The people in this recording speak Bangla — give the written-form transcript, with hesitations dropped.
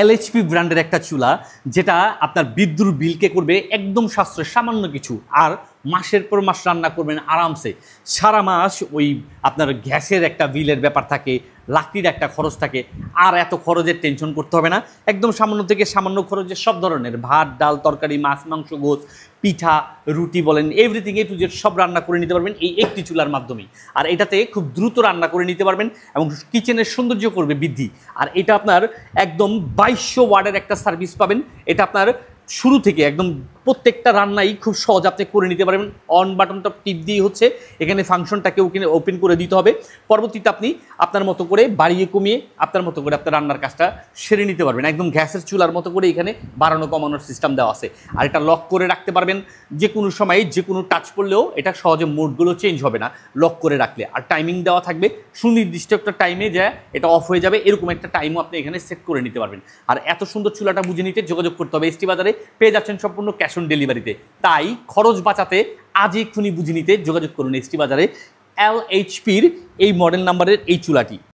এলএইচপি ব্র্যান্ডের একটা চুলা, যেটা আপনার বিদ্যুৎ বিলকে করবে একদম সাশ্রয়, সামান্য কিছু। আর মাসের পর মাস রান্না করবেন আরামসে। সারা মাস ওই আপনার গ্যাসের একটা বিলের ব্যাপার থাকে, লাকড়ির একটা খরচ থাকে, আর এত খরচের টেনশন করতে হবে না। একদম সামান্য থেকে সামান্য খরচে সব ধরনের ভাত, ডাল, তরকারি, মাছ, মাংস, গোছ, পিঠা, রুটি বলেন, এভরিথিং এ টু জেড সব রান্না করে নিতে পারবেন এই একটি চুলার মাধ্যমেই। আর এটাতে খুব দ্রুত রান্না করে নিতে পারবেন এবং কিচেনের সৌন্দর্য করবে বৃদ্ধি। আর এটা আপনার একদম 2200 ওয়াটের একটা সার্ভিস পাবেন। এটা আপনার শুরু থেকে একদম প্রত্যেকটা রান্নাই খুব সহজ আপনি করে নিতে পারবেন। অন বাটনটা টিপ দিয়ে হচ্ছে এখানে ফাংশনটাকে ওপেন করে দিতে হবে। পরবর্তীতে আপনি আপনার মতো করে বাড়িয়ে কমিয়ে আপনার মতো করে আপনার রান্নার কাজটা সেরে নিতে পারবেন। একদম গ্যাসের চুলার মতো করে এখানে বাড়ানো কমানোর সিস্টেম দেওয়া আছে। আর এটা লক করে রাখতে পারবেন, যে কোনো সময়ে যে কোনো টাচ করলেও এটা সহজে মোডগুলো চেঞ্জ হবে না লক করে রাখলে। আর টাইমিং দেওয়া থাকবে, সুনির্দিষ্ট একটা টাইমে যা এটা অফ হয়ে যাবে, এরকম একটা টাইমও আপনি এখানে সেট করে নিতে পারবেন। আর এত সুন্দর চুলাটা বুঝে নিতে যোগাযোগ করতে হবে এসটি বাজারে, পেয়ে যাচ্ছেন সম্পূর্ণ ক্যাশ অন ডেলিভারিতে। তাই খরচ বাঁচাতে আজই এক্ষুনি বুঝে নিতে যোগাযোগ করুন এসটি বাজারে এলএইচপির এই মডেল নাম্বারের এই চুলাটি।